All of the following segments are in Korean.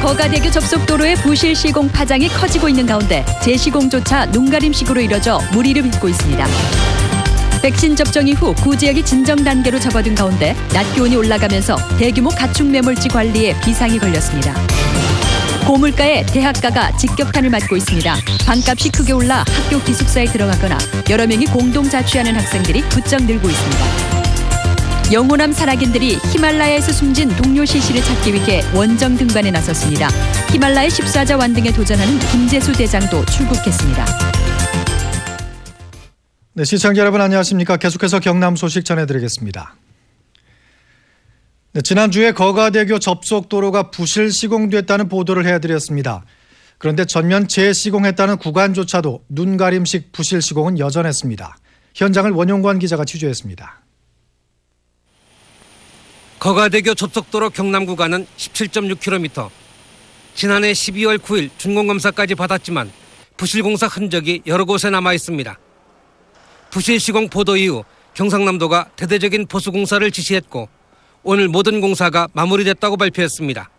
거가대교 접속도로의 부실 시공 파장이 커지고 있는 가운데 재시공조차 눈가림식으로 이뤄져 무리를 빚고 있습니다. 백신 접종 이후 구지역이 진정 단계로 접어든 가운데 낮 기온이 올라가면서 대규모 가축 매몰지 관리에 비상이 걸렸습니다. 고물가에 대학가가 직격탄을 맞고 있습니다. 방값이 크게 올라 학교 기숙사에 들어가거나 여러 명이 공동 자취하는 학생들이 부쩍 늘고 있습니다. 영호남 산악인들이 히말라야에서 숨진 동료 시신을 찾기 위해 원정 등반에 나섰습니다. 히말라야 14자 완등에 도전하는 김재수 대장도 출국했습니다. 네, 시청자 여러분 안녕하십니까? 계속해서 경남 소식 전해드리겠습니다. 네, 지난주에 거가대교 접속도로가 부실 시공됐다는 보도를 해드렸습니다. 그런데 전면 재시공했다는 구간조차도 눈가림식 부실 시공은 여전했습니다. 현장을 원용관 기자가 취재했습니다. 거가대교 접속도로 경남 구간은 17.6km. 지난해 12월 9일 준공검사까지 받았지만 부실공사 흔적이 여러 곳에 남아 있습니다. 부실 시공 보도 이후 경상남도가 대대적인 보수공사를 지시했고 오늘 모든 공사가 마무리됐다고 발표했습니다.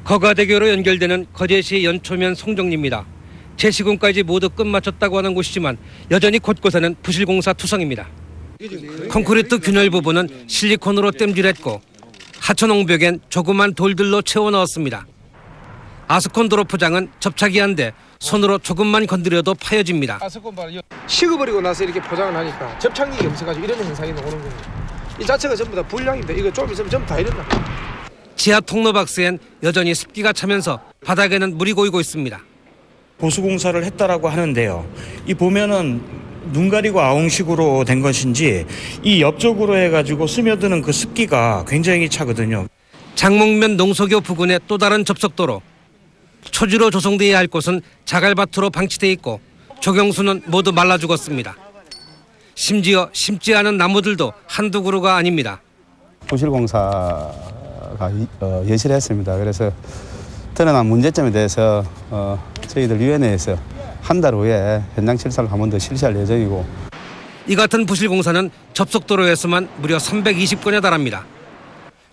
거가대교로 연결되는 거제시 연초면 송정리입니다. 재시공까지 모두 끝마쳤다고 하는 곳이지만 여전히 곳곳에는 부실공사 투성입니다. 콘크리트 균열 부분은 실리콘으로 땜질했고 하천 옹벽엔 조그만 돌들로 채워 넣었습니다. 아스콘 도로 포장은 접착이 안 돼 손으로 조금만 건드려도 파여집니다. 식어버리고 나서 이렇게 포장을 하니까 접착력이 없어가지고 이런 현상이 오는 겁니다. 이 자체가 전부 다 불량인데 이거 좀 있으면 전부 다 이런다. 지하 통로 박스엔 여전히 습기가 차면서 바닥에는 물이 고이고 있습니다. 보수공사를 했다라고 하는데요. 이 보면은 눈 가리고 아웅식으로 된 것인지 이 옆쪽으로 해가지고 스며드는 그 습기가 굉장히 차거든요. 장목면 농소교 부근의 또 다른 접속도로. 초지로 조성돼야 할 곳은 자갈밭으로 방치돼 있고 조경수는 모두 말라 죽었습니다. 심지어 심지 않은 나무들도 한두 그루가 아닙니다. 부실공사가 예실했습니다. 그래서 드러난 문제점에 대해서 저희들 위원회에서 한 달 후에 현장 실사를 한 번 더 실시할 예정이고. 이 같은 부실공사는 접속도로에서만 무려 320건에 달합니다.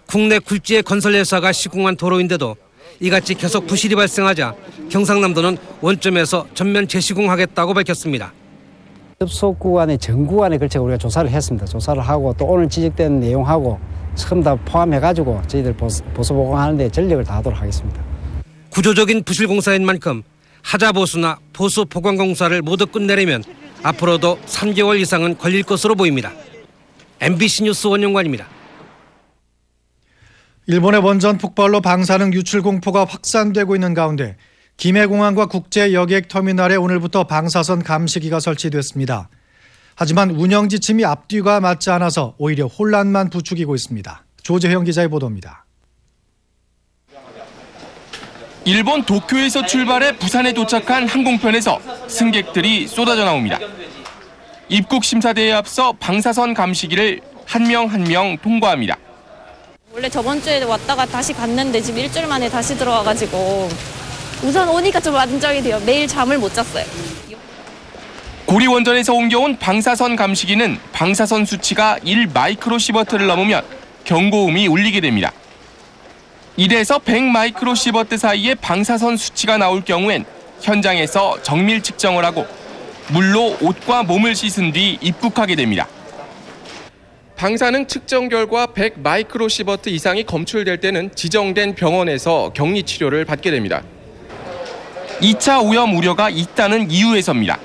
국내 굴지의 건설회사가 시공한 도로인데도 이같이 계속 부실이 발생하자 경상남도는 원점에서 전면 재시공하겠다고 밝혔습니다. 접속 구간의 전 구간에 걸쳐 우리가 조사를 했습니다. 조사를 하고 또 오늘 지적된 내용하고 처음 다 포함해가지고 저희들 보수 보강하는 데 전력을 다하도록 하겠습니다. 구조적인 부실공사인 만큼 하자 보수나 보수 보강 공사를 모두 끝내려면 앞으로도 3개월 이상은 걸릴 것으로 보입니다. MBC 뉴스 원용관입니다. 일본의 원전 폭발로 방사능 유출 공포가 확산되고 있는 가운데 김해공항과 국제여객터미널에 오늘부터 방사선 감시기가 설치됐습니다. 하지만 운영 지침이 앞뒤가 맞지 않아서 오히려 혼란만 부추기고 있습니다. 조재형 기자의 보도입니다. 일본 도쿄에서 출발해 부산에 도착한 항공편에서 승객들이 쏟아져 나옵니다. 입국 심사대에 앞서 방사선 감시기를 한 명 한 명 통과합니다. 원래 저번 주에 왔다가 다시 갔는데 지금 일주일 만에 다시 들어와가지고 우선 오니까 좀 안정이 돼요. 매일 잠을 못 잤어요. 고리원전에서 옮겨온 방사선 감시기는 방사선 수치가 1마이크로시버트를 넘으면 경고음이 울리게 됩니다. 1에서 100마이크로시버트 사이의 방사선 수치가 나올 경우엔 현장에서 정밀 측정을 하고 물로 옷과 몸을 씻은 뒤 입국하게 됩니다. 방사능 측정 결과 100마이크로시버트 이상이 검출될 때는 지정된 병원에서 격리 치료를 받게 됩니다. 2차 오염 우려가 있다는 이유에서입니다.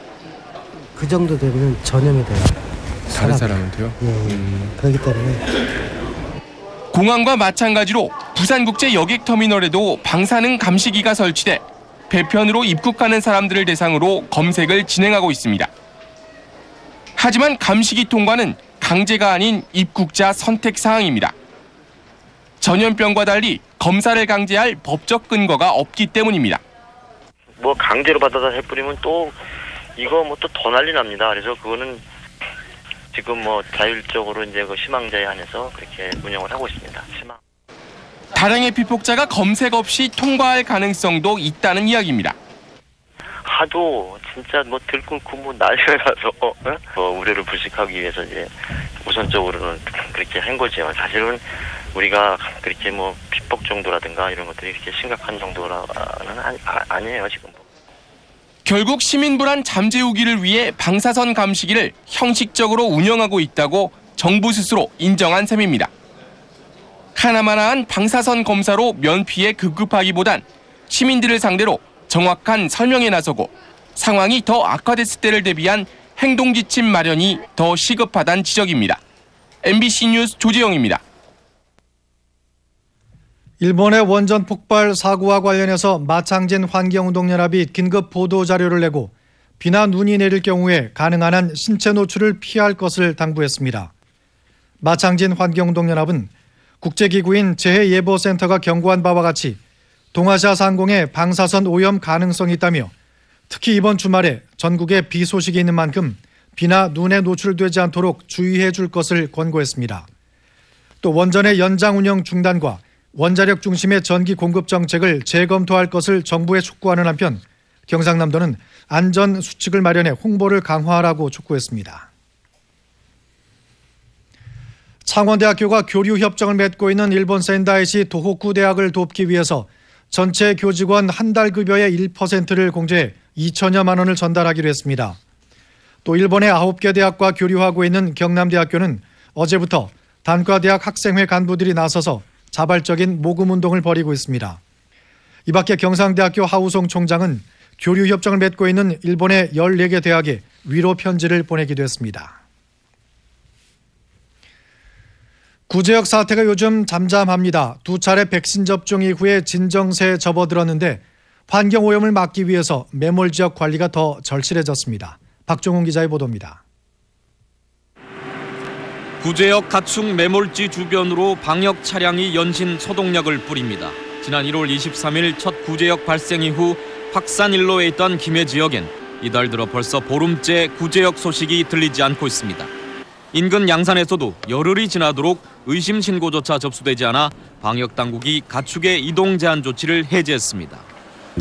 그 정도 되면 전염이 돼요. 다른 사람한테요? 그렇기 때문에. 공항과 마찬가지로 부산국제여객터미널에도 방사능 감시기가 설치돼 배편으로 입국하는 사람들을 대상으로 검색을 진행하고 있습니다. 하지만 감시기 통과는 강제가 아닌 입국자 선택 사항입니다. 전염병과 달리 검사를 강제할 법적 근거가 없기 때문입니다. 강제로 받아서 해버리면 또 이거 또 더 난리 납니다. 그래서 그거는 지금 자율적으로 이제 그 희망자에 한해서 그렇게 운영을 하고 있습니다. 다량의 피폭자가 검색 없이 통과할 가능성도 있다는 이야기입니다. 하도 진짜 들끓고 난리가 나서 우려를 불식하기 위해서 이제 우선적으로는 그렇게 한 거죠. 사실은 우리가 그렇게 뭐 피폭 정도라든가 이런 것들이 그렇게 심각한 정도는 아니에요 지금. 결국 시민 불안 잠재우기를 위해 방사선 감시기를 형식적으로 운영하고 있다고 정부 스스로 인정한 셈입니다. 하나마나한 방사선 검사로 면피에 급급하기보단 시민들을 상대로 정확한 설명에 나서고 상황이 더 악화됐을 때를 대비한 행동지침 마련이 더 시급하다는 지적입니다. MBC 뉴스 조재영입니다. 일본의 원전 폭발 사고와 관련해서 마창진 환경운동연합이 긴급 보도자료를 내고 비나 눈이 내릴 경우에 가능한 한 신체 노출을 피할 것을 당부했습니다. 마창진 환경운동연합은 국제기구인 재해예보센터가 경고한 바와 같이 동아시아 상공에 방사선 오염 가능성이 있다며 특히 이번 주말에 전국에 비 소식이 있는 만큼 비나 눈에 노출되지 않도록 주의해 줄 것을 권고했습니다. 또 원전의 연장 운영 중단과 원자력 중심의 전기 공급 정책을 재검토할 것을 정부에 촉구하는 한편 경상남도는 안전 수칙을 마련해 홍보를 강화하라고 촉구했습니다. 창원대학교가 교류 협정을 맺고 있는 일본 센다이시 도호쿠 대학을 돕기 위해서 전체 교직원 한 달 급여의 1%를 공제해 2천여만 원을 전달하기로 했습니다. 또 일본의 9개 대학과 교류하고 있는 경남대학교는 어제부터 단과대학 학생회 간부들이 나서서 자발적인 모금운동을 벌이고 있습니다. 이 밖에 경상대학교 하우송 총장은 교류 협정을 맺고 있는 일본의 14개 대학에 위로 편지를 보내기도 했습니다. 구제역 사태가 요즘 잠잠합니다. 2차례 백신 접종 이후에 진정세에 접어들었는데 환경오염을 막기 위해서 매몰지역 관리가 더 절실해졌습니다. 박종훈 기자의 보도입니다. 구제역 가축 매몰지 주변으로 방역 차량이 연신 소독약을 뿌립니다. 지난 1월 23일 첫 구제역 발생 이후 확산 일로에 있던 김해 지역엔 이달 들어 벌써 보름째 구제역 소식이 들리지 않고 있습니다. 인근 양산에서도 열흘이 지나도록 의심 신고조차 접수되지 않아 방역 당국이 가축의 이동 제한 조치를 해제했습니다.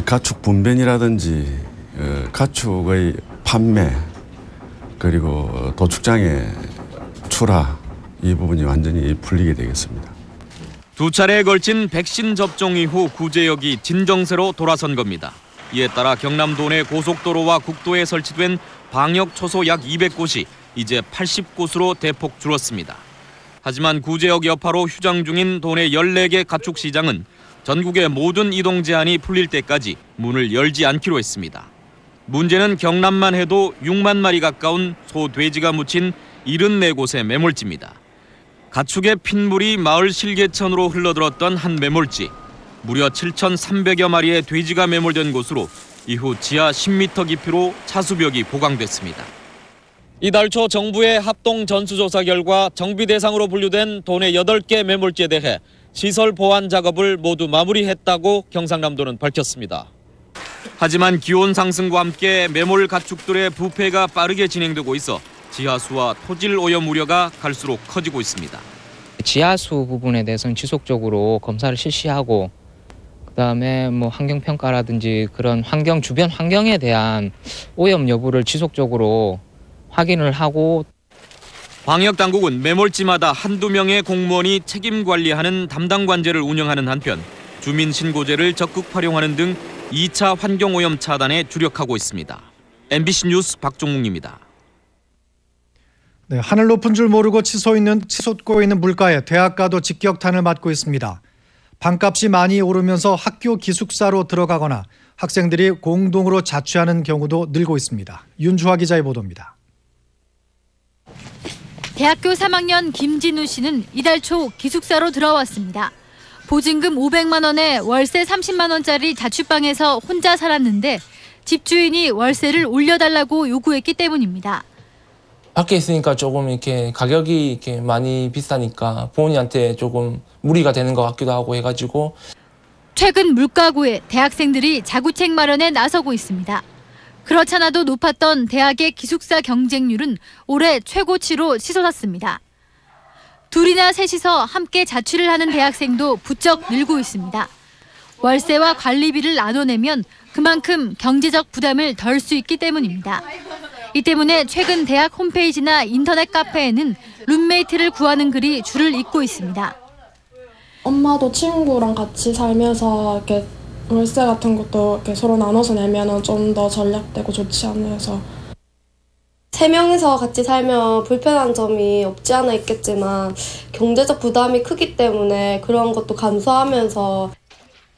가축 분변이라든지 가축의 판매 그리고 도축장의 출하 이 부분이 완전히 풀리게 되겠습니다. 2차례에 걸친 백신 접종 이후 구제역이 진정세로 돌아선 겁니다. 이에 따라 경남도 내 고속도로와 국도에 설치된 방역 초소 약 200곳이 이제 80곳으로 대폭 줄었습니다. 하지만 구제역 여파로 휴장 중인 도내 14개 가축시장은 전국의 모든 이동 제한이 풀릴 때까지 문을 열지 않기로 했습니다. 문제는 경남만 해도 6만 마리 가까운 소, 돼지가 묻힌 74곳의 매몰지입니다. 가축의 핏물이 마을 실개천으로 흘러들었던 한 매몰지. 무려 7,300여 마리의 돼지가 매몰된 곳으로 이후 지하 10m 깊이로 차수벽이 보강됐습니다. 이달 초 정부의 합동 전수조사 결과 정비 대상으로 분류된 도내 8개 매몰지에 대해 시설 보완 작업을 모두 마무리했다고 경상남도는 밝혔습니다. 하지만 기온 상승과 함께 매몰 가축들의 부패가 빠르게 진행되고 있어 지하수와 토질 오염 우려가 갈수록 커지고 있습니다. 지하수 부분에 대해서는 지속적으로 검사를 실시하고 그다음에 환경평가라든지 그런 주변 환경에 대한 오염 여부를 지속적으로 확인을 하고 방역당국은 매몰지마다 한두 명의 공무원이 책임 관리하는 담당 관제를 운영하는 한편 주민 신고제를 적극 활용하는 등 2차 환경오염 차단에 주력하고 있습니다. MBC 뉴스 박종웅입니다. 네, 하늘 높은 줄 모르고 치솟고 있는 물가에 대학가도 직격탄을 맞고 있습니다. 방값이 많이 오르면서 학교 기숙사로 들어가거나 학생들이 공동으로 자취하는 경우도 늘고 있습니다. 윤주화 기자의 보도입니다. 대학교 3학년 김진우 씨는 이달 초 기숙사로 들어왔습니다. 보증금 500만 원에 월세 30만 원짜리 자취방에서 혼자 살았는데 집주인이 월세를 올려달라고 요구했기 때문입니다. 밖에 있으니까 조금 이렇게 가격이 이렇게 많이 비싸니까 부모님한테 조금 무리가 되는 것 같기도 하고 해가지고 최근 물가고에 대학생들이 자구책 마련에 나서고 있습니다. 그렇잖아도 높았던 대학의 기숙사 경쟁률은 올해 최고치로 치솟았습니다. 둘이나 셋이서 함께 자취를 하는 대학생도 부쩍 늘고 있습니다. 월세와 관리비를 나눠내면 그만큼 경제적 부담을 덜 수 있기 때문입니다. 이 때문에 최근 대학 홈페이지나 인터넷 카페에는 룸메이트를 구하는 글이 줄을 잇고 있습니다. 엄마도 친구랑 같이 살면서 이렇게 월세 같은 것도 이렇게 서로 나눠서 내면은 좀 더 전략되고 좋지 않나 해서. 3명이서 같이 살면 불편한 점이 없지 않아 있겠지만 경제적 부담이 크기 때문에 그런 것도 감수하면서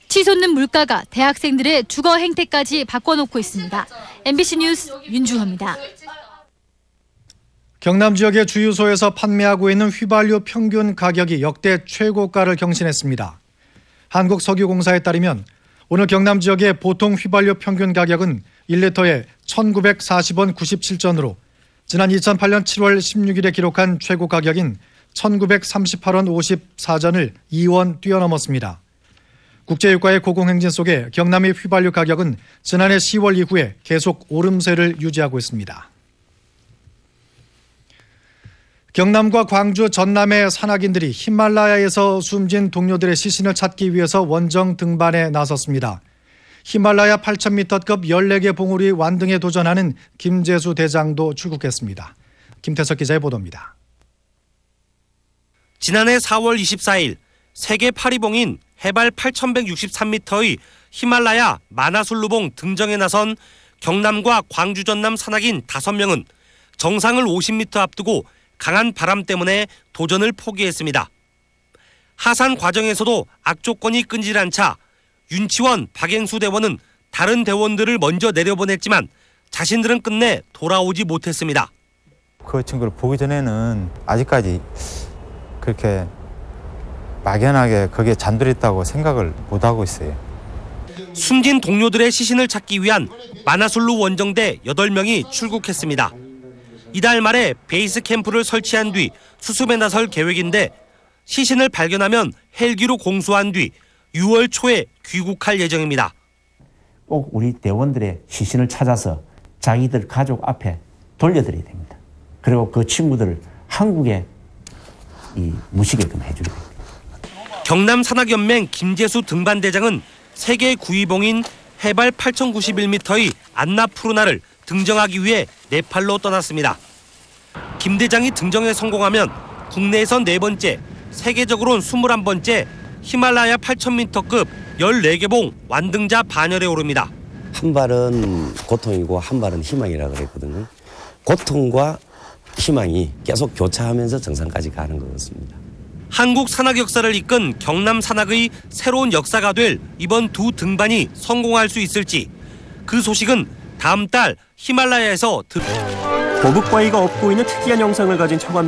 치솟는 물가가 대학생들의 주거 행태까지 바꿔놓고 있습니다. MBC 뉴스 윤주호입니다. 경남 지역의 주유소에서 판매하고 있는 휘발유 평균 가격이 역대 최고가를 경신했습니다. 한국석유공사에 따르면 오늘 경남 지역의 보통 휘발유 평균 가격은 1리터에 1,940원 97전으로 지난 2008년 7월 16일에 기록한 최고 가격인 1,938원 54전을 2원 뛰어넘었습니다. 국제유가의 고공행진 속에 경남의 휘발유 가격은 지난해 10월 이후에 계속 오름세를 유지하고 있습니다. 경남과 광주, 전남의 산악인들이 히말라야에서 숨진 동료들의 시신을 찾기 위해서 원정 등반에 나섰습니다. 히말라야 8,000m급 14개 봉우리 완등에 도전하는 김재수 대장도 출국했습니다. 김태석 기자의 보도입니다. 지난해 4월 24일 세계 8위봉인 해발 8,163m의 히말라야 마나술루봉 등정에 나선 경남과 광주, 전남 산악인 5명은 정상을 50m 앞두고 강한 바람 때문에 도전을 포기했습니다. 하산 과정에서도 악조건이 끈질 않자 윤치원, 박행수 대원은 다른 대원들을 먼저 내려보냈지만 자신들은 끝내 돌아오지 못했습니다. 그 친구를 보기 전에는 아직까지 그렇게 막연하게 거기에 잔들이 있다고 생각을 못하고 있어요. 숨진 동료들의 시신을 찾기 위한 마나술루 원정대 8명이 출국했습니다. 이달 말에 베이스 캠프를 설치한 뒤 수습에 나설 계획인데 시신을 발견하면 헬기로 공수한 뒤 6월 초에 귀국할 예정입니다. 꼭 우리 대원들의 시신을 찾아서 자기들 가족 앞에 돌려드려야 됩니다. 그리고 그 친구들을 한국에 무시게끔 해줘야 됩니다. 경남 산악연맹 김재수 등반대장은 세계 9위봉인 해발 8,091m의 안나푸르나를 등정하기 위해 네팔로 떠났습니다. 김 대장이 등정에 성공하면 국내에선 4번째, 세계적으로는 21번째 히말라야 8,000m급 14개 봉 완등자 반열에 오릅니다. 한 발은 고통이고 한 발은 희망이라고 그랬거든요. 고통과 희망이 계속 교차하면서 정상까지 가는 것 같습니다. 한국 산악 역사를 이끈 경남 산악의 새로운 역사가 될 이번 두 등반이 성공할 수 있을지 그 소식은 다음 달 히말라야에서 거북바위가 업고 있는 특이한 형상을 가진 청암